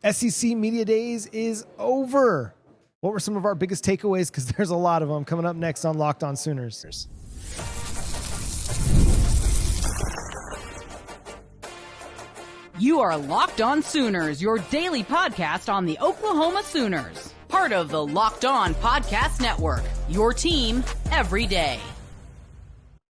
SEC Media Days is over. What were some of our biggest takeaways? Because there's a lot of them coming up next on Locked On Sooners. You are Locked On Sooners, your daily podcast on the Oklahoma Sooners. Part of the Locked On Podcast Network, your team every day.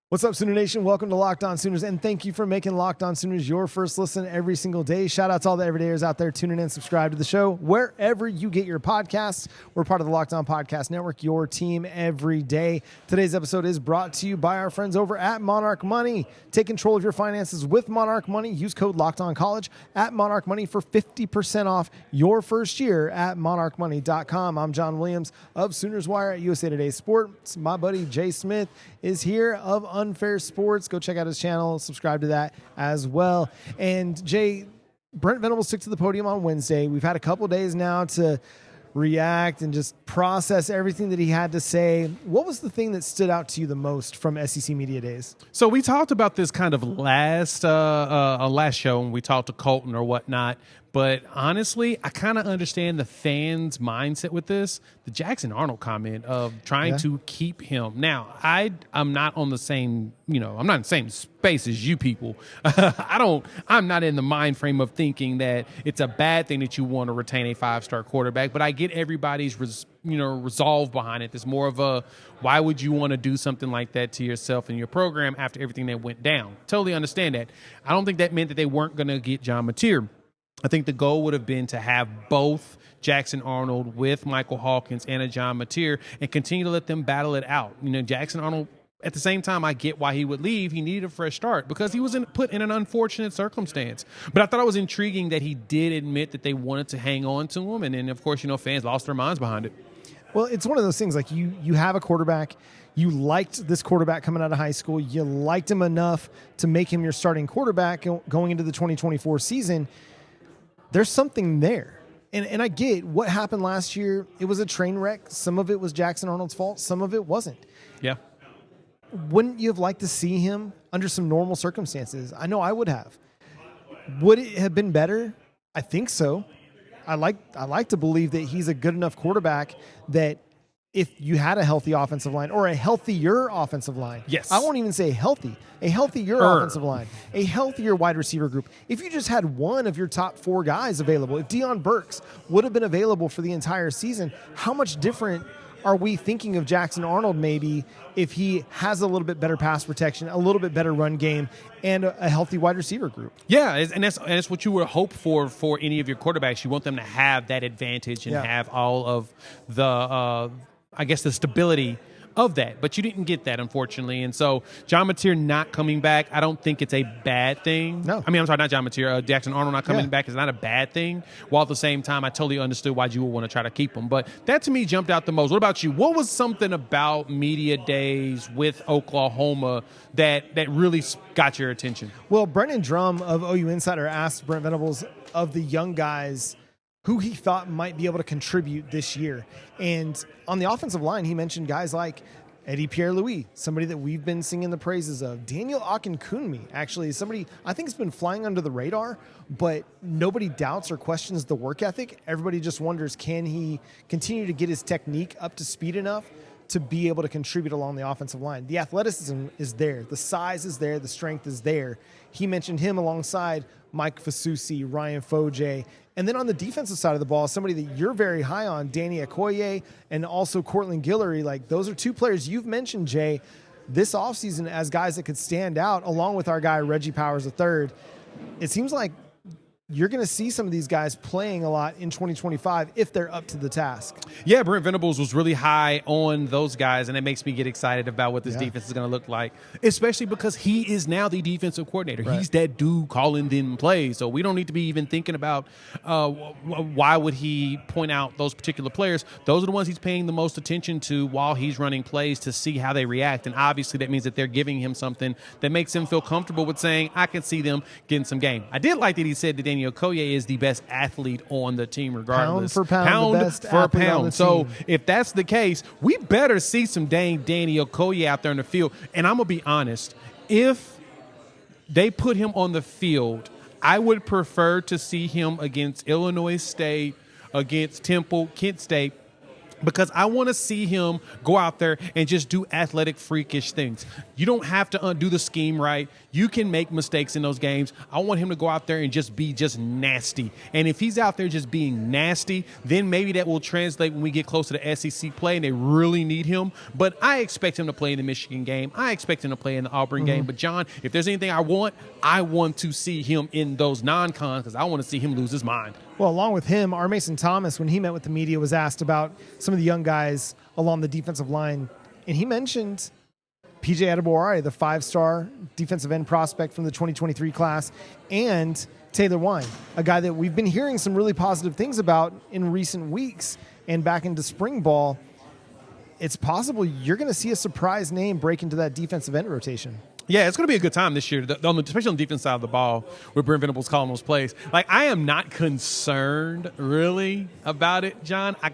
What's up, Sooner Nation? Welcome to Locked On Sooners, and thank you for making Locked On Sooners your first listen every single day. Shout out to all the everydayers out there tuning in, subscribe to the show wherever you get your podcasts. We're part of the Locked On Podcast Network, your team every day. Today's episode is brought to you by our friends over at Monarch Money. Take control of your finances with Monarch Money. Use code LOCKEDONCollege at Monarch Money for 50% off your first year at monarchmoney.com. I'm John Williams of Sooners Wire at USA Today Sports. My buddy Jay Smith is here of Unfair Sports. Go check out his channel, subscribe to that as well. And Jay, Brent Venables took to the podium on Wednesday. We've had a couple days now to react and just process everything that he had to say. What was the thing that stood out to you the most from SEC Media Days? So we talked about this kind of last show when we talked to Colton or whatnot. But honestly, I kind of understand the fans' mindset with this. The Jackson Arnold comment of trying to keep him. Now, I'm not on the same, I'm not in the same space as you people. I'm not in the mind frame of thinking that it's a bad thing that you want to retain a five-star quarterback. But I get everybody's resolve behind it. There's more of a, why would you want to do something like that to yourself and your program after everything that went down? Totally understand that. I don't think that meant that they weren't going to get John Mateer. I think the goal would have been to have both Jackson Arnold with Michael Hawkins and a John Mateer and continue to let them battle it out. Jackson Arnold, at the same time, I get why he would leave. He needed a fresh start because he was put in an unfortunate circumstance. But I thought it was intriguing that he did admit that they wanted to hang on to him. And of course, fans lost their minds behind it. Well, it's one of those things, like you have a quarterback. You liked this quarterback coming out of high school. You liked him enough to make him your starting quarterback going into the 2024 season. There's something there. And I get what happened last year. It was a train wreck. Some of it was Jackson Arnold's fault. Some of it wasn't. Yeah. Wouldn't you have liked to see him under some normal circumstances? I know I would have. Would it have been better? I think so. I like to believe that he's a good enough quarterback that if you had a healthy offensive line or a healthier offensive line. Yes. I won't even say healthy. A healthier offensive line. A healthier wide receiver group. If you just had one of your top four guys available, if Deion Burks would have been available for the entire season, how much different are we thinking of Jackson Arnold maybe if he has a little bit better pass protection, a little bit better run game, and a healthy wide receiver group? Yeah, and that's what you would hope for any of your quarterbacks. You want them to have that advantage and have all of the the stability of that. But you didn't get that, unfortunately. And so John Mateer not coming back, I don't think it's a bad thing. No. I'm sorry, not John Mateer. Jackson Arnold not coming back is not a bad thing. While at the same time, I totally understood why you would want to try to keep him. But that, to me, jumped out the most. What about you? What was something about media days with Oklahoma that really got your attention? Well, Brendan Drum of OU Insider asked Brent Venables of the young guys who he thought might be able to contribute this year. And on the offensive line, he mentioned guys like Eddie Pierre-Louis, somebody that we've been singing the praises of. Daniel Akinkunmi, actually, is somebody I think has been flying under the radar, but nobody doubts or questions the work ethic. Everybody just wonders, can he continue to get his technique up to speed enough to be able to contribute along the offensive line? The athleticism is there. The size is there. The strength is there. He mentioned him alongside Mike Fasusi, Ryan Foje. And then on the defensive side of the ball, somebody that you're very high on, Danny Okoye, and also Cortland Guillory. Like, those are two players you've mentioned, Jay, this offseason as guys that could stand out, along with our guy Reggie Powers III. It seems like you're going to see some of these guys playing a lot in 2025 if they're up to the task. Yeah, Brent Venables was really high on those guys, and it makes me get excited about what this defense is going to look like, especially because he is now the defensive coordinator. Right. He's that dude calling them plays, so we don't need to be even thinking about why would he point out those particular players. Those are the ones he's paying the most attention to while he's running plays to see how they react, and obviously that means that they're giving him something that makes him feel comfortable with saying, I can see them getting some game. I did like that he said that Danny Okoye is the best athlete on the team regardless. Pound for pound, the best athlete on the team. So if that's the case, we better see some dang Danny Okoye out there in the field. And I'm going to be honest, if they put him on the field, I would prefer to see him against Illinois State, against Temple, Kent State, because I want to see him go out there and just do athletic, freakish things. You don't have to undo the scheme right. You can make mistakes in those games. I want him to go out there and just be just nasty. And if he's out there just being nasty, then maybe that will translate when we get closer to SEC play and they really need him. But I expect him to play in the Michigan game. I expect him to play in the Auburn game. But, John, if there's anything I want to see him in those non-cons because I want to see him lose his mind. Well, along with him, R. Mason Thomas, when he met with the media, was asked about some of the young guys along the defensive line. And he mentioned P.J. Adebawore, the 5-star defensive end prospect from the 2023 class, and Taylor Wine, a guy that we've been hearing some really positive things about in recent weeks and back into spring ball. It's possible you're going to see a surprise name break into that defensive end rotation. Yeah, it's going to be a good time this year, especially on the defense side of the ball with Brent Venables calling those plays. Like, I am not concerned really about it, John. I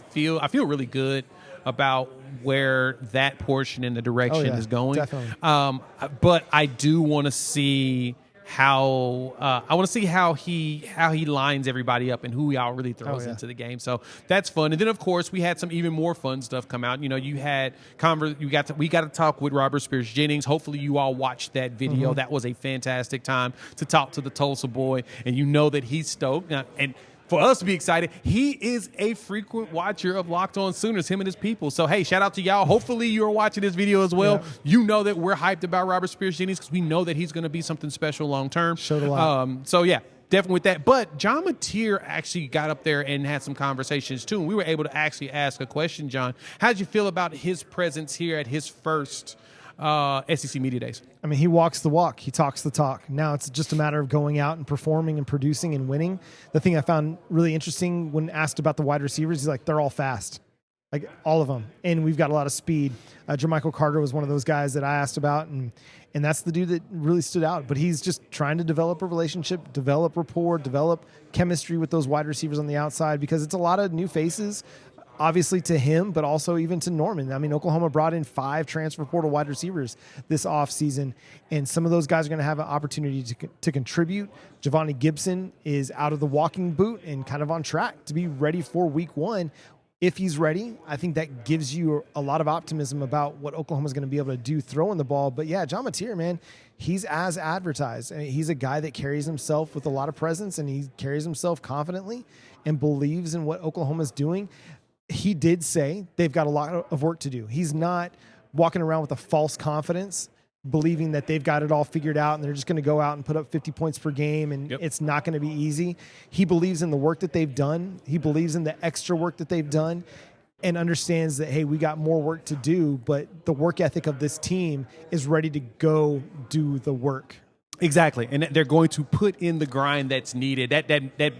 feel really good about where that portion and the direction is going. Definitely. But I do want to see how he lines everybody up and who he all really throws into the game. So that's fun. And then of course we had some even more fun stuff come out. You know, we got to talk with Robert Spears Jennings. Hopefully you all watched that video. That was a fantastic time to talk to the Tulsa boy, and you know that he's stoked. And for us to be excited, he is a frequent watcher of Locked On Sooners, him and his people. So, hey, shout out to y'all. Hopefully you're watching this video as well. Yeah. You know that we're hyped about Robert Spears Jennings because we know that he's going to be something special long term. Showed a lot. So, yeah, definitely with that. But John Mateer actually got up there and had some conversations, too. And we were able to actually ask a question, John. How did you feel about his presence here at his first SEC Media Days? I mean, he walks the walk. He talks the talk. Now it's just a matter of going out and performing and producing and winning. The thing I found really interesting when asked about the wide receivers, he's like, they're all fast. Like, all of them. And we've got a lot of speed. Jermichael Carter was one of those guys that I asked about, and that's the dude that really stood out. But he's just trying to develop a relationship, develop rapport, develop chemistry with those wide receivers on the outside, because it's a lot of new faces, obviously to him, but also even to Norman. I mean, Oklahoma brought in 5 transfer portal wide receivers this offseason, and some of those guys are going to have an opportunity to contribute. Javonte Gibson is out of the walking boot and kind of on track to be ready for week 1. If he's ready, I think that gives you a lot of optimism about what Oklahoma's going to be able to do throwing the ball. But yeah, John Mateer, man, he's as advertised. I mean, he's a guy that carries himself with a lot of presence, and he carries himself confidently and believes in what Oklahoma's doing. He did say they've got a lot of work to do. He's not walking around with a false confidence, believing that they've got it all figured out and they're just going to go out and put up 50 points per game and it's not going to be easy. He believes in the work that they've done. He believes in the extra work that they've done and understands that, hey, we got more work to do, but the work ethic of this team is ready to go do the work. Exactly. And they're going to put in the grind that's needed. That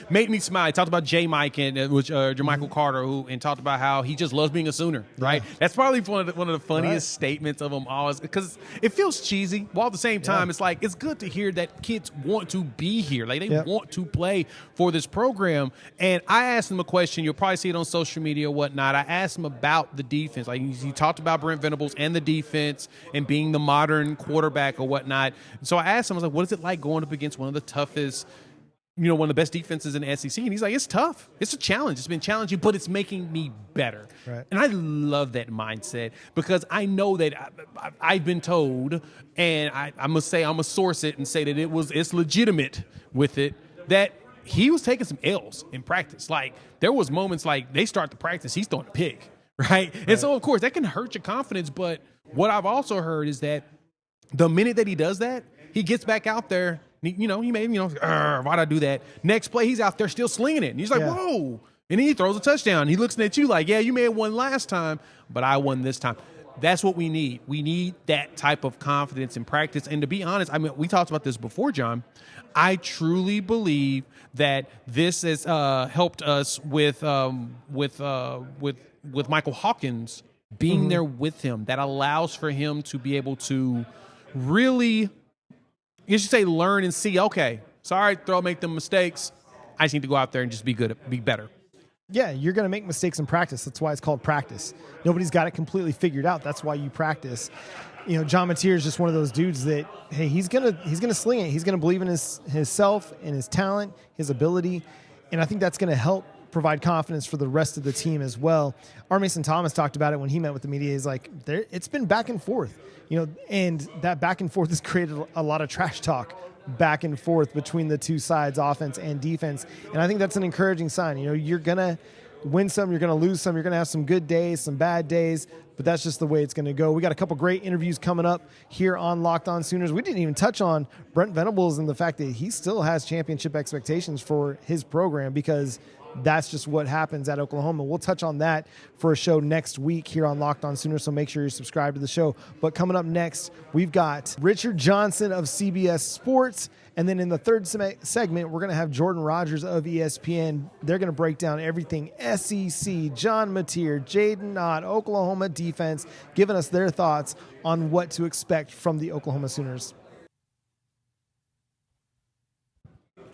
made me smile. He talked about J. Mike and Jermichael Carter, and talked about how he just loves being a Sooner, right? Yeah. That's probably one of the funniest statements of them all, because it feels cheesy. While at the same time, it's like, it's good to hear that kids want to be here. Like, they want to play for this program. And I asked him a question. You'll probably see it on social media or whatnot. I asked him about the defense. Like, he talked about Brent Venables and the defense and being the modern quarterback or whatnot. So I asked him, I was like, what is it like going up against one of the toughest, one of the best defenses in the SEC? And he's like, it's tough. It's a challenge. It's been challenging, but it's making me better. Right. And I love that mindset, because I know that I've been told, and I must say, I'm going to source it and say that it's legitimate with it, that he was taking some L's in practice. Like, there was moments like they start the practice, he's throwing a pick, right? And so, of course, that can hurt your confidence. But what I've also heard is that the minute that he does that, he gets back out there. He may, why'd I do that? Next play, he's out there still slinging it. And he's like, whoa. And then he throws a touchdown. He looks at you like, yeah, you may have won last time, but I won this time. That's what we need. We need that type of confidence in practice. And to be honest, I mean, we talked about this before, John. I truly believe that this has helped us with Michael Hawkins being there with him. That allows for him to be able to really, you should say, learn and see, okay, sorry, make them mistakes. I just need to go out there and just be better. Yeah, you're going to make mistakes in practice. That's why it's called practice. Nobody's got it completely figured out. That's why you practice. John Mateer is just one of those dudes that, hey, he's gonna sling it. He's gonna believe in himself and his talent, his ability, and I think that's gonna help provide confidence for the rest of the team as well. R. Mason Thomas talked about it when he met with the media. He's like, it's been back and forth, and that back and forth has created a lot of trash talk back and forth between the two sides, offense and defense, and I think that's an encouraging sign. You're gonna win some, you're going to lose some, you're going to have some good days, some bad days, but that's just the way it's going to go. We got a couple great interviews coming up here on Locked On Sooners. We didn't even touch on Brent Venables and the fact that he still has championship expectations for his program, because that's just what happens at Oklahoma. We'll touch on that for a show next week here on Locked On Sooners, so make sure you're subscribed to the show. But coming up next, we've got Richard Johnson of CBS Sports, and then in the third segment, we're going to have Jordan Rodgers of ESPN. They're going to break down everything SEC, John Mateer, Jaden Knott, Oklahoma defense, giving us their thoughts on what to expect from the Oklahoma Sooners.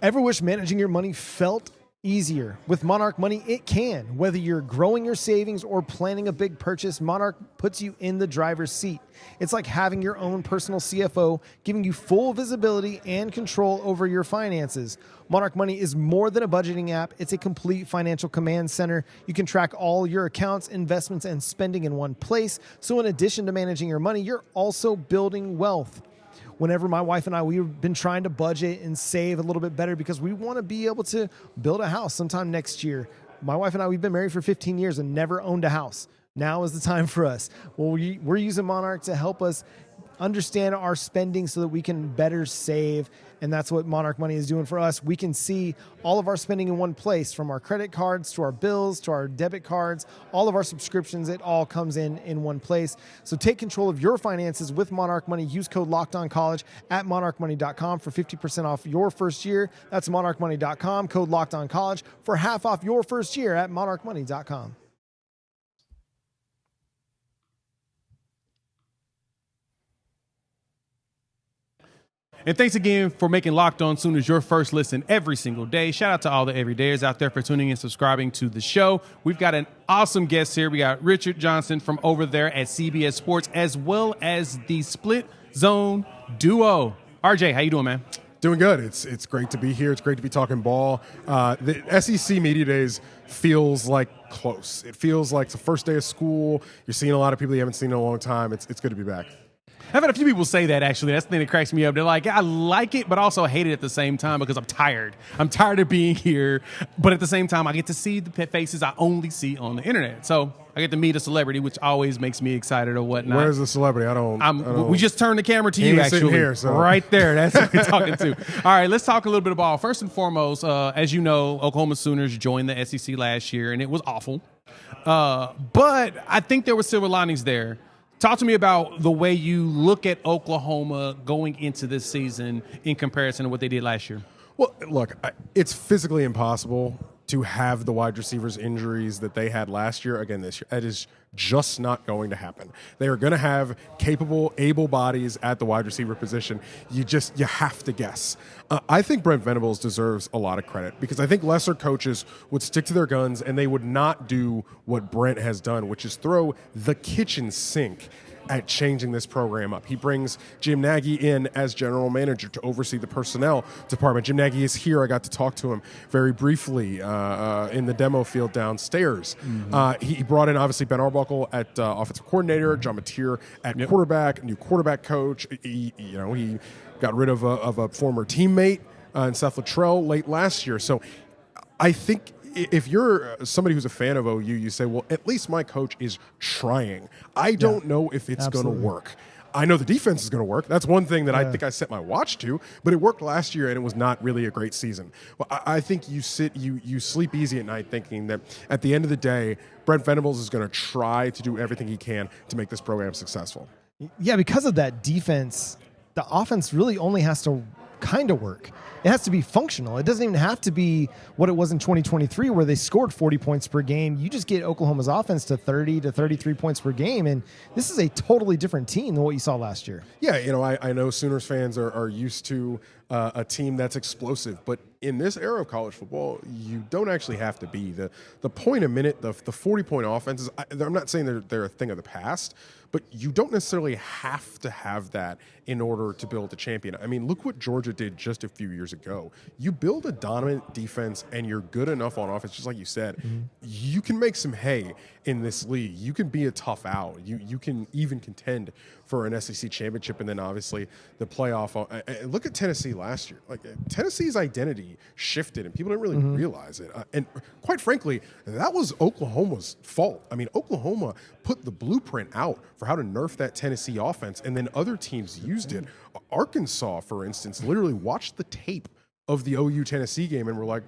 Ever wish managing your money felt easier? With Monarch Money, it can. Whether you're growing your savings or planning a big purchase, Monarch puts you in the driver's seat. It's like having your own personal CFO, giving you full visibility and control over your finances. Monarch Money is more than a budgeting app. It's a complete financial command center. You can track all your accounts, investments, and spending in one place. So in addition to managing your money, you're also building wealth. Whenever my wife and I, we've been trying to budget and save a little bit better because we want to be able to build a house sometime next year. My wife and I, we've been married for 15 years and never owned a house. Now is the time for us. Well, we're using Monarch to help us understand our spending so that we can better save, and that's what Monarch Money is doing for us. We can see all of our spending in one place, from our credit cards to our bills to our debit cards, all of our subscriptions. It all comes in one place. So take control of your finances with Monarch Money. Use code LOCKEDONCollege at monarchmoney.com for 50% off your first year. That's monarchmoney.com, code LOCKEDONCollege for half off your first year at monarchmoney.com. And thanks again for making Locked On Sooners your first listen every single day. Shout out to all the everydayers out there for tuning in and subscribing to the show. We've got an awesome guest here. We got Richard Johnson from over there at CBS Sports, as well as the Split Zone Duo. RJ, how you doing, man? Doing good. It's great to be here. It's great to be talking ball. The SEC Media Days feels like close. It feels like it's the first day of school. You're seeing a lot of people you haven't seen in a long time. It's good to be back. I've had a few people say that, actually. That's the thing that cracks me up. They're like, I like it, but also hate it at the same time because I'm tired. I'm tired of being here, but at the same time, I get to see the faces I only see on the internet. So I get to meet a celebrity, which always makes me excited or whatnot. Where's the celebrity? I don't. We just turned the camera to you, actually. Here, so. Right there. That's what we're talking to. All right, let's talk a little bit of ball. First and foremost, as you know, Oklahoma Sooners joined the SEC last year, and it was awful. But I think there were silver linings there. Talk to me about the way you look at Oklahoma going into this season in comparison to what they did last year. Well, look, it's physically impossible to have the wide receivers injuries that they had last year again this year. That is just not going to happen. They are going to have capable, able bodies at the wide receiver position. You have to guess. I think Brent Venables deserves a lot of credit because I think lesser coaches would stick to their guns and they would not do what Brent has done, which is throw the kitchen sink at changing this program up. He brings Jim Nagy in as general manager to oversee the personnel department. Jim Nagy is here. I got to talk to him very briefly in the demo field downstairs. Mm-hmm. He brought in, obviously, Ben Arbuckle at offensive coordinator, John Mateer at quarterback, new quarterback coach. He got rid of a former teammate in Seth Luttrell late last year. So I think if you're somebody who's a fan of OU, you say, well, at least my coach is trying. I don't know if it's going to work. I know the defense is going to work. That's one thing that I think I set my watch to, but it worked last year and it was not really a great season. Well, I think you sleep easy at night thinking that at the end of the day, Brent Venables is going to try to do everything he can to make this program successful. Yeah, because of that defense, the offense really only has to kind of work. It has to be functional. It doesn't even have to be what it was in 2023 where they scored 40 points per game. You just get Oklahoma's offense to 30 to 33 points per game, and this is a totally different team than what you saw last year. Yeah, I know Sooners fans are used to a team that's explosive. But in this era of college football, you don't actually have to be. The point a minute, the 40-point offenses, I'm not saying they're a thing of the past, but you don't necessarily have to have that in order to build a champion. I mean, look what Georgia did just a few years ago. You build a dominant defense and you're good enough on offense, just like you said, you can make some hay in this league. You can be a tough out. You can even contend for an SEC championship, and then obviously the playoff. Look at Tennessee last year. Like, Tennessee's identity shifted and people didn't really realize it. And quite frankly, that was Oklahoma's fault. I mean, Oklahoma put the blueprint out for how to nerf that Tennessee offense, and then other teams used it. Arkansas, for instance, literally watched the tape of the OU Tennessee game and were like,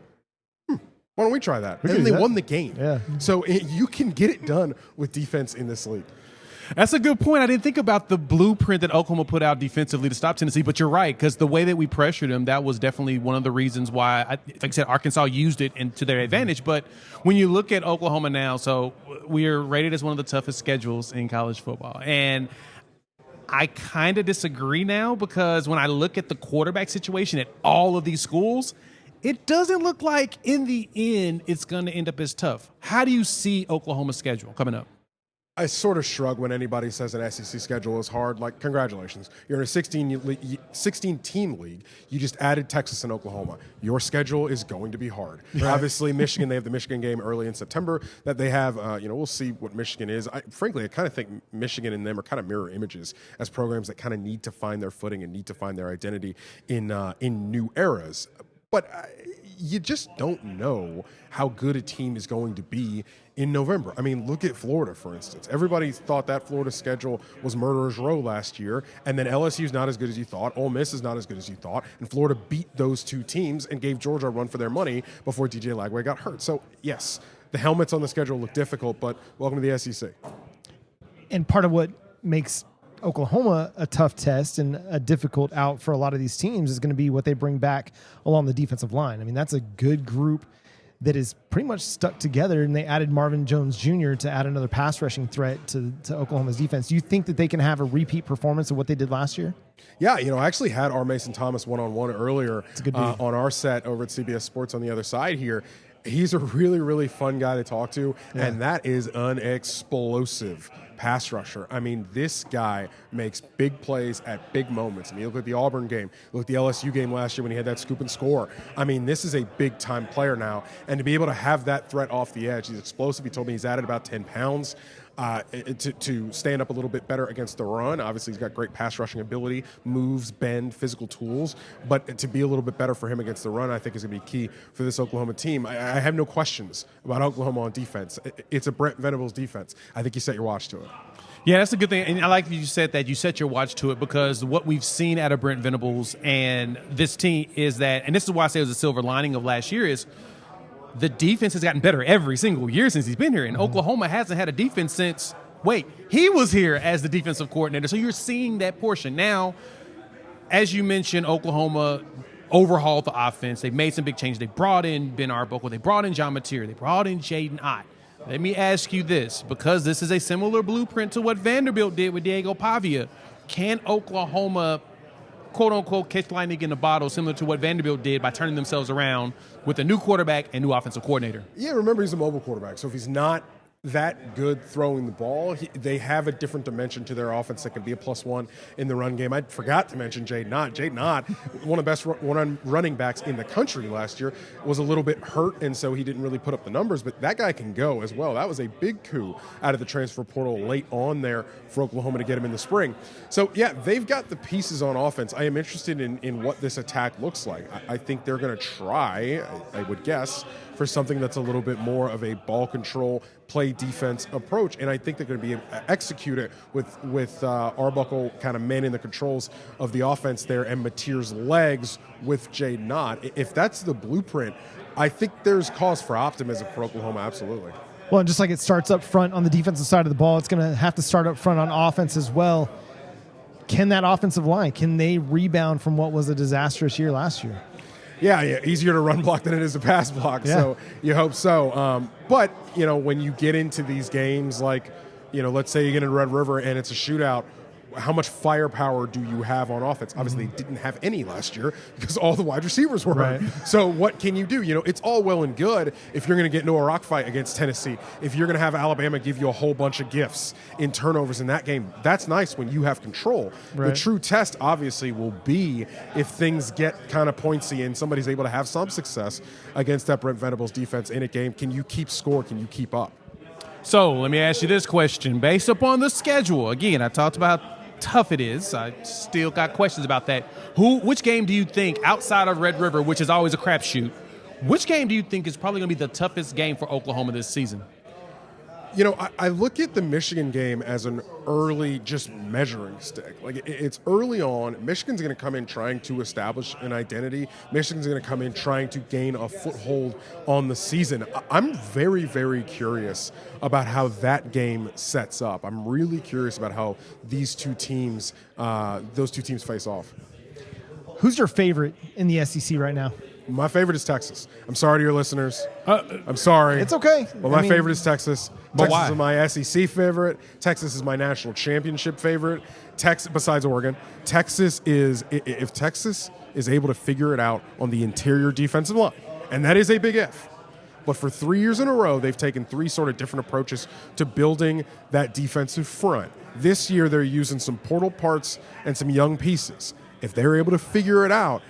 why don't we try that? And then they won the game. Yeah. So you can get it done with defense in this league. That's a good point. I didn't think about the blueprint that Oklahoma put out defensively to stop Tennessee, but you're right, because the way that we pressured them, that was definitely one of the reasons why, like I said, Arkansas used it to their advantage. But when you look at Oklahoma now, so we are rated as one of the toughest schedules in college football. And I kind of disagree now, because when I look at the quarterback situation at all of these schools, it doesn't look like in the end it's going to end up as tough. How do you see Oklahoma's schedule coming up? I sort of shrug when anybody says an SEC schedule is hard. Like, congratulations. You're in a 16-team league. You just added Texas and Oklahoma. Your schedule is going to be hard. Right. Obviously, Michigan, they have the Michigan game early in September that they have. We'll see what Michigan is. Frankly, I kind of think Michigan and them are kind of mirror images as programs that kind of need to find their footing and need to find their identity in new eras. But you just don't know how good a team is going to be in November. I mean, look at Florida, for instance. Everybody thought that Florida schedule was murderer's row last year, and then LSU's not as good as you thought. Ole Miss is not as good as you thought, and Florida beat those two teams and gave Georgia a run for their money before DJ Lagway got hurt. So, yes, the helmets on the schedule look difficult, but welcome to the SEC. And part of what makes Oklahoma a tough test and a difficult out for a lot of these teams is going to be what they bring back along the defensive line. I mean, that's a good group that is pretty much stuck together, and they added Marvin Jones Jr. to add another pass rushing threat to Oklahoma's defense. Do you think that they can have a repeat performance of what they did last year? Yeah, I actually had R. Mason Thomas one-on-one earlier on our set over at CBS Sports on the other side here. He's a really, really fun guy to talk to, and that is an explosive pass rusher. I mean, this guy makes big plays at big moments. I mean, look at the Auburn game. Look at the LSU game last year when he had that scoop and score. I mean, this is a big-time player now, and to be able to have that threat off the edge, he's explosive. He told me he's added about 10 pounds. To stand up a little bit better against the run. Obviously, he's got great pass rushing ability, moves, bend, physical tools. But to be a little bit better for him against the run, I think is going to be key for this Oklahoma team. I have no questions about Oklahoma on defense. It's a Brent Venables defense. I think you set your watch to it. Yeah, that's a good thing. And I like that you said that you set your watch to it, because what we've seen out of Brent Venables and this team is that, and this is why I say it was a silver lining of last year, is the defense has gotten better every single year since he's been here. And Oklahoma hasn't had a defense since, he was here as the defensive coordinator. So you're seeing that portion. Now, as you mentioned, Oklahoma overhauled the offense. They made some big changes. They brought in Ben Arbuckle. They brought in John Mateer. They brought in Jaden Ott. Let me ask you this, because this is a similar blueprint to what Vanderbilt did with Diego Pavia. Can Oklahoma, quote-unquote, catch lightning in the bottle, similar to what Vanderbilt did by turning themselves around with a new quarterback and new offensive coordinator? Yeah, remember, he's a mobile quarterback. So if he's not that good throwing the ball, they have a different dimension to their offense that can be a +1 in the run game. I forgot to mention Jaden Ott. Jaden Ott, one of the best running backs in the country last year, was a little bit hurt, and so he didn't really put up the numbers, but that guy can go as well. That was a big coup out of the transfer portal late on there for Oklahoma to get him in the spring. So, yeah, they've got the pieces on offense. I am interested in what this attack looks like. I think they're going to try, I would guess, for something that's a little bit more of a ball control, play defense approach, and I think they're going to be execute it with Arbuckle kind of manning the controls of the offense there, and Mateer's legs with Jaden Ott. If that's the blueprint, I think there's cause for optimism for Oklahoma, absolutely. Well, and just like it starts up front on the defensive side of the ball, it's going to have to start up front on offense as well. Can that offensive line, can they rebound from what was a disastrous year last year? Yeah, easier to run block than it is to pass block, so you hope so. But, when you get into these games like, let's say you get into Red River and it's a shootout, how much firepower do you have on offense? Obviously, they didn't have any last year because all the wide receivers were hurt. So what can you do? It's all well and good if you're going to get into a rock fight against Tennessee, if you're going to have Alabama give you a whole bunch of gifts in turnovers in that game. That's nice when you have control. The true test, obviously, will be if things get kind of pointsy and somebody's able to have some success against that Brent Venables defense in a game. Can you keep score? Can you keep up? So let me ask you this question. Based upon the schedule, again, I talked about how tough it is. I still got questions about that. Which game do you think, outside of Red River, which is always a crapshoot, which game do you think is probably going to be the toughest game for Oklahoma this season? I look at the Michigan game as an early just measuring stick. Like, it's early on. Michigan's going to come in trying to establish an identity. Michigan's going to come in trying to gain a foothold on the season. I'm very, very curious about how that game sets up. I'm really curious about how those two teams face off. Who's your favorite in the SEC right now? My favorite is Texas. I'm sorry to your listeners. I'm sorry. It's okay. Well, my favorite is Texas. But Texas why? is my SEC favorite. Texas is my national championship favorite. Texas, besides Oregon, if Texas is able to figure it out on the interior defensive line, and that is a big if. But for 3 years in a row, they've taken three sort of different approaches to building that defensive front. This year, they're using some portal parts and some young pieces. If they're able to figure it out,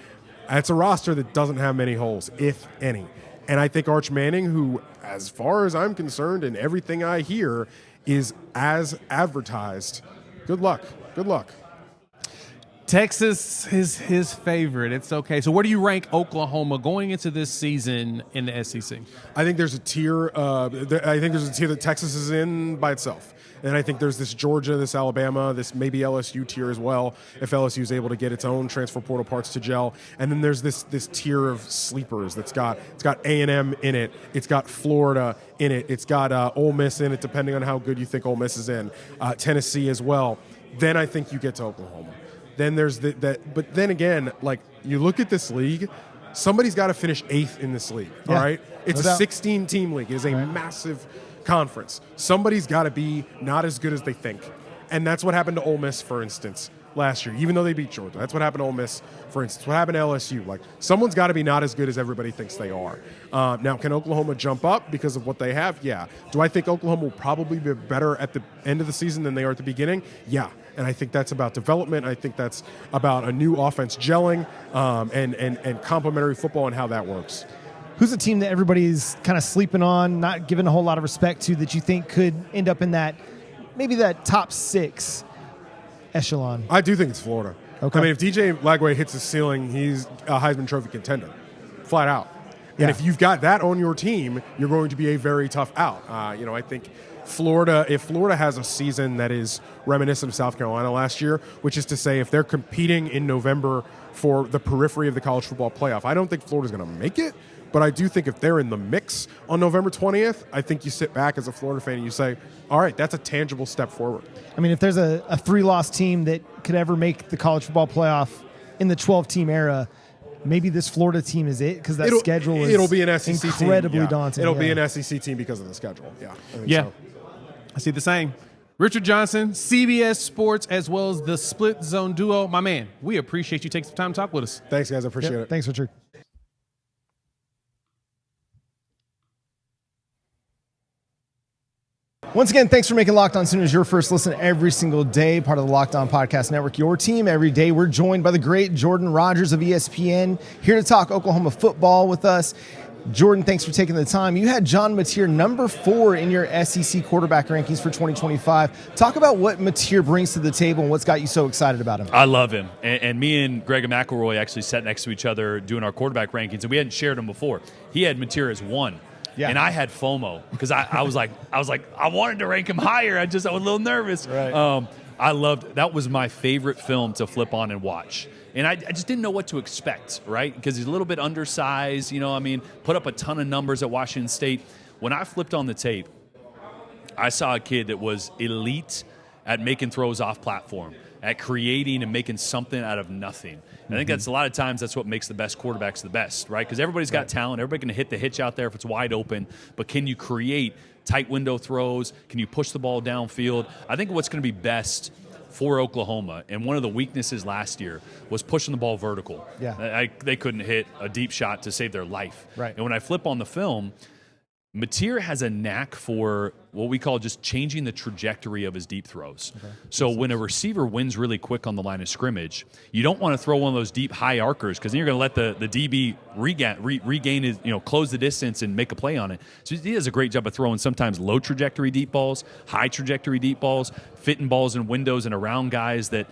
that's a roster that doesn't have many holes, if any. And I think Arch Manning, who, as far as I'm concerned and everything I hear, is as advertised. Good luck. Good luck. Texas is his favorite. It's okay. So where do you rank Oklahoma going into this season in the SEC? I think there's a tier. That Texas is in by itself. And I think there's this Georgia, this Alabama, this maybe LSU tier as well, if LSU is able to get its own transfer portal parts to gel. And then there's this tier of sleepers it's got A&M in it, it's got Florida in it, it's got Ole Miss in it, depending on how good you think Ole Miss is in, Tennessee as well. Then I think you get to Oklahoma. Then there's that. But then again, like, you look at this league, somebody's got to finish 8th in this league. All right, it's a 16-team league. It is a massive conference. Somebody's got to be not as good as they think. And that's what happened to Ole Miss, for instance, last year, even though they beat Georgia. That's what happened to Ole Miss, for instance. What happened to LSU? Like, someone's got to be not as good as everybody thinks they are. Now, can Oklahoma jump up because of what they have? Yeah. Do I think Oklahoma will probably be better at the end of the season than they are at the beginning? Yeah. And I think that's about development. I think that's about a new offense gelling and complementary football and how that works. Who's a team that everybody's kind of sleeping on, not giving a whole lot of respect to, that you think could end up in that top 6 echelon? I do think it's Florida. Okay. I mean, if DJ Lagway hits the ceiling, he's a Heisman Trophy contender, flat out. And if you've got that on your team, you're going to be a very tough out. I think Florida, if Florida has a season that is reminiscent of South Carolina last year, which is to say if they're competing in November for the periphery of the college football playoff, I don't think Florida's going to make it. But I do think if they're in the mix on November 20th, I think you sit back as a Florida fan and you say, all right, that's a tangible step forward. I mean, if there's a 3-loss team that could ever make the college football playoff in the 12-team era, maybe this Florida team is it, because schedule is it'll be an SEC incredibly team. daunting. It'll be an SEC team because of the schedule. Yeah. So. I see the same. Richard Johnson, CBS Sports, as well as the Split Zone Duo. My man, we appreciate you taking some time to talk with us. Thanks, guys. I appreciate it. Thanks, Richard. Once again, thanks for making Locked On Sooners your first listen every single day, part of the Locked On Podcast Network, your team every day. We're joined by the great Jordan Rodgers of ESPN, here to talk Oklahoma football with us. Jordan, thanks for taking the time. You had John Mateer number 4 in your SEC quarterback rankings for 2025. Talk about what Mateer brings to the table and what's got you so excited about him. I love him. And me and Greg McElroy actually sat next to each other doing our quarterback rankings, and we hadn't shared them before. He had Mateer as 1. Yeah. And I had FOMO because I was like I wanted to rank him higher. I was a little nervous. Right. I loved that was my favorite film to flip on and watch. And I just didn't know what to expect, right? Because he's a little bit undersized, put up a ton of numbers at Washington State. When I flipped on the tape, I saw a kid that was elite at making throws off platform, at creating and making something out of nothing. And I think that's a lot of times that's what makes the best quarterbacks the best, right? Because everybody's got talent. Everybody can hit the hitch out there if it's wide open. But can you create tight window throws? Can you push the ball downfield? I think what's going to be best for Oklahoma, and one of the weaknesses last year was pushing the ball vertical. Yeah. They couldn't hit a deep shot to save their life. Right. And when I flip on the film, Mateer has a knack for what we call just changing the trajectory of his deep throws. Okay. So when a receiver wins really quick on the line of scrimmage, you don't want to throw one of those deep high arcers because then you're going to let the DB regain his, close the distance and make a play on it. So he does a great job of throwing sometimes low trajectory deep balls, high trajectory deep balls, fitting balls in windows and around guys that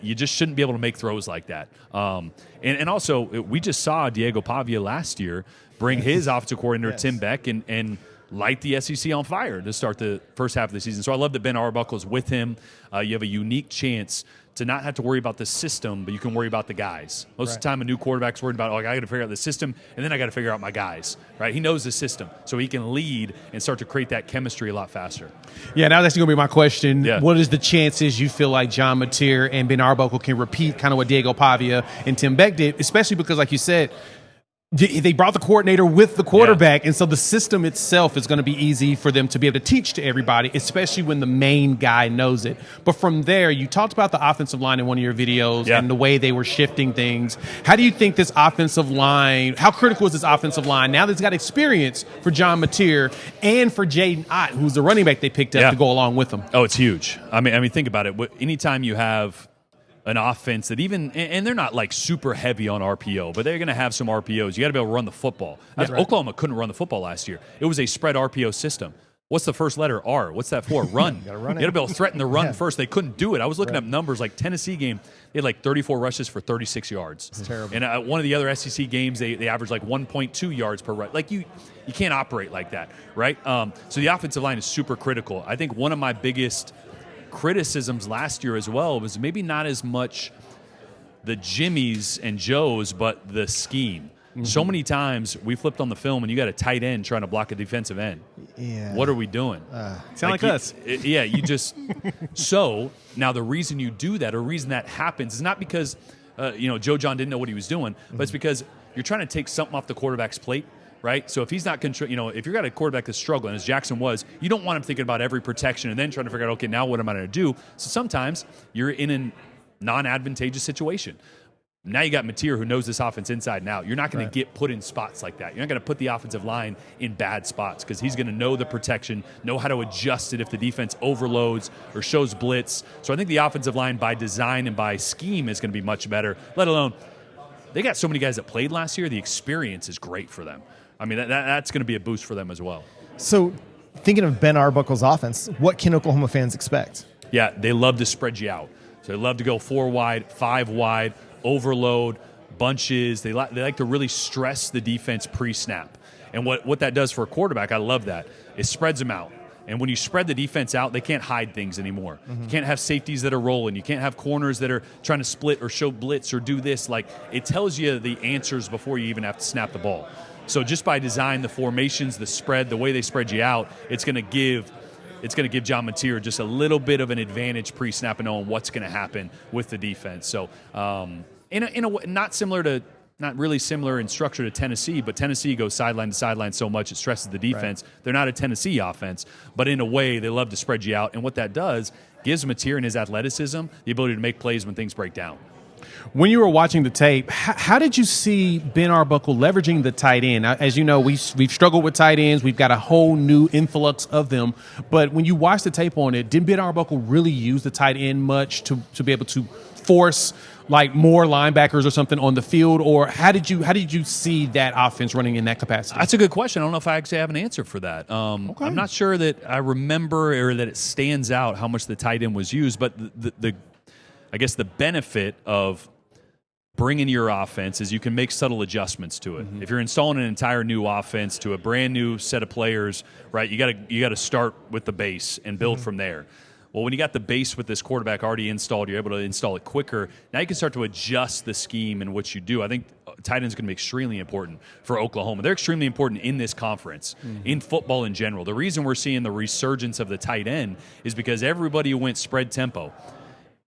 you just shouldn't be able to make throws like that. And also, we just saw Diego Pavia last year bring his offensive coordinator, Tim Beck, and light the SEC on fire to start the first half of the season. So I love that Ben Arbuckle is with him. You have a unique chance to not have to worry about the system, but you can worry about the guys. Most of the time, a new quarterback's worried about, I got to figure out the system, and then I got to figure out my guys, right? He knows the system, so he can lead and start to create that chemistry a lot faster. Yeah, now that's going to be my question. Yeah. What is the chances you feel like John Mateer and Ben Arbuckle can repeat kind of what Diego Pavia and Tim Beck did, especially because, like you said, they brought the coordinator with the quarterback, and so the system itself is going to be easy for them to be able to teach to everybody, especially when the main guy knows it. But from there, you talked about the offensive line in one of your videos and the way they were shifting things. How do you think this offensive line, how critical is this offensive line now that it's got experience for John Mateer and for Jaden Ott, who's the running back they picked up to go along with them? Oh, it's huge. I mean, think about it. Anytime you have an offense that and they're not like super heavy on RPO, but they're going to have some RPOs. You got to be able to run the football. Oklahoma couldn't run the football last year. It was a spread RPO system. What's the first letter? R. What's that for? Run. You got to be able to threaten the run first. They couldn't do it. I was looking up numbers like Tennessee game. They had like 34 rushes for 36 yards. It's terrible. And one of the other SEC games, they averaged like 1.2 yards per rush. Like you can't operate like that, right? So the offensive line is super critical. I think one of my biggest criticisms last year as well was maybe not as much the Jimmies and Joes, but the scheme. Mm-hmm. So many times we flipped on the film and you got a tight end trying to block a defensive end. Yeah. What are we doing? Sound like us. You just so now the reason you do that, or the reason that happens, is not because Joe John didn't know what he was doing, but it's because you're trying to take something off the quarterback's plate. Right, so if he's not if you've got a quarterback that's struggling, as Jackson was, you don't want him thinking about every protection and then trying to figure out, okay, now what am I going to do? So sometimes you're in a non-advantageous situation. Now you got Mateer who knows this offense inside and out. You're not going to get put in spots like that. You're not going to put the offensive line in bad spots because he's going to know the protection, know how to adjust it if the defense overloads or shows blitz. So I think the offensive line by design and by scheme is going to be much better, let alone they got so many guys that played last year. The experience is great for them. I mean, that's going to be a boost for them as well. So thinking of Ben Arbuckle's offense, what can Oklahoma fans expect? Yeah, they love to spread you out. So they love to go 4 wide, 5 wide, overload, bunches. They like to really stress the defense pre-snap. And what that does for a quarterback, I love that, it spreads them out. And when you spread the defense out, they can't hide things anymore. Mm-hmm. You can't have safeties that are rolling. You can't have corners that are trying to split or show blitz or do this. Like, it tells you the answers before you even have to snap the ball. So just by design, the formations, the spread, the way they spread you out, it's going to give John Mateer just a little bit of an advantage pre-snap and knowing what's going to happen with the defense. So in a way, not really similar in structure to Tennessee, but Tennessee goes sideline to sideline so much it stresses the defense. Right. They're not a Tennessee offense, but in a way they love to spread you out. And what that does gives Mateer and his athleticism the ability to make plays when things break down. When you were watching the tape, how did you see Ben Arbuckle leveraging the tight end? As you know, we've struggled with tight ends. We've got a whole new influx of them. But when you watch the tape on it, did Ben Arbuckle really use the tight end much to be able to force like more linebackers or something on the field? Or how did you see that offense running in that capacity? That's a good question. I don't know if I actually have an answer for that. Okay. I'm not sure that I remember or that it stands out how much the tight end was used, but I guess the benefit of bringing your offense is you can make subtle adjustments to it. Mm-hmm. If you're installing an entire new offense to a brand new set of players, right, you got to start with the base and build from there. Well, when you got the base with this quarterback already installed, you're able to install it quicker. Now you can start to adjust the scheme in what you do. I think tight ends is going to be extremely important for Oklahoma. They're extremely important in this conference, in football in general. The reason we're seeing the resurgence of the tight end is because everybody went spread tempo.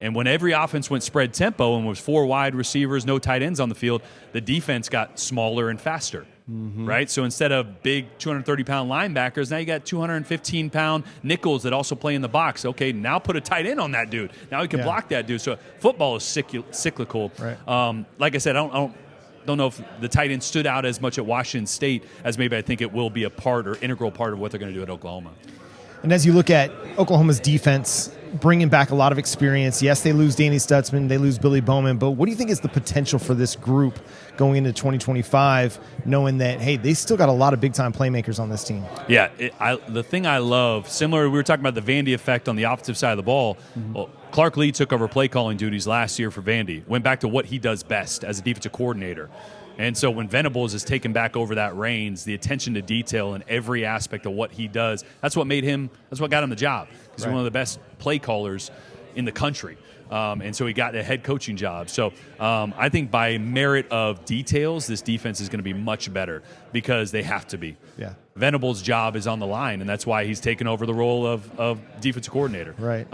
And when every offense went spread tempo and was 4 wide receivers, no tight ends on the field, the defense got smaller and faster. right? So instead of big 230-pound linebackers, now you got 215-pound nickels that also play in the box. Okay, now put a tight end on that dude. Now he can block that dude. So football is cyclical. Right. Like I said, I don't know if the tight end stood out as much at Washington State as maybe I think it will be a part or integral part of what they're going to do at Oklahoma. And as you look at Oklahoma's defense, bringing back a lot of experience, yes, they lose Danny Stutzman, they lose Billy Bowman, but what do you think is the potential for this group going into 2025, knowing that, hey, they still got a lot of big-time playmakers on this team? Yeah, the thing I love, similar, we were talking about the Vandy effect on the offensive side of the ball. Well, Clark Lee took over play calling duties last year for Vandy, went back to what he does best as a defensive coordinator. And so when Venables is taken back over that reins, the attention to detail in every aspect of what he does, that's what got him the job. He's one of the best play callers in the country. And so he got a head coaching job. So I think by merit of details, this defense is going to be much better because they have to be. Yeah. Venables' job is on the line, and that's why he's taken over the role of defensive coordinator. Right.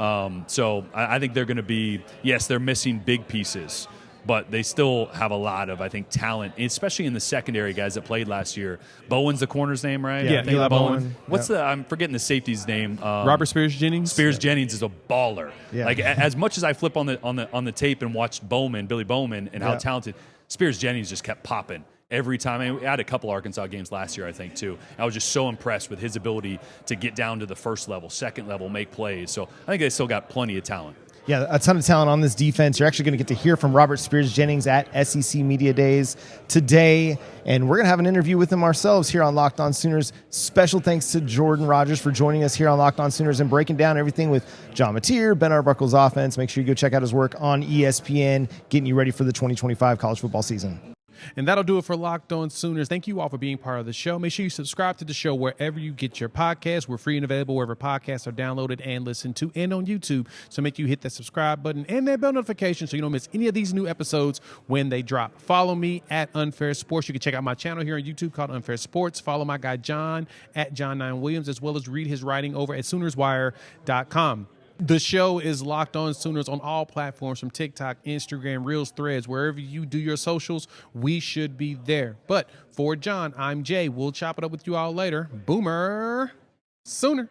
So I think they're going to be, yes, they're missing big pieces, but they still have a lot of, I think, talent, especially in the secondary guys that played last year. Bowen's the corner's name, right? Yeah, Eli Bowen. What's I'm forgetting the safety's name. Robert Spears-Jennings. Spears-Jennings is a baller. Yeah. Like as much as I flip on the tape and watched Billy Bowman, and how talented, Spears-Jennings just kept popping every time. I had a couple Arkansas games last year, I think, too. I was just so impressed with his ability to get down to the first level, second level, make plays. So I think they still got plenty of talent. Yeah, a ton of talent on this defense. You're actually going to get to hear from Robert Spears-Jennings at SEC Media Days today, and we're going to have an interview with him ourselves here on Locked On Sooners. Special thanks to Jordan Rodgers for joining us here on Locked On Sooners and breaking down everything with John Mateer, Ben Arbuckle's offense. Make sure you go check out his work on ESPN, getting you ready for the 2025 college football season. And that'll do it for Locked On Sooners. Thank you all for being part of the show. Make sure you subscribe to the show wherever you get your podcasts. We're free and available wherever podcasts are downloaded and listened to, and on YouTube. So make sure you hit that subscribe button and that bell notification so you don't miss any of these new episodes when they drop. Follow me at Unfair Sports. You can check out my channel here on YouTube called Unfair Sports. Follow my guy John at John9Williams, as well as read his writing over at SoonersWire.com. The show is Locked On Sooners on all platforms, from TikTok, Instagram, Reels, Threads. Wherever you do your socials, we should be there. But for John, I'm Jay. We'll chop it up with you all later. Boomer Sooner.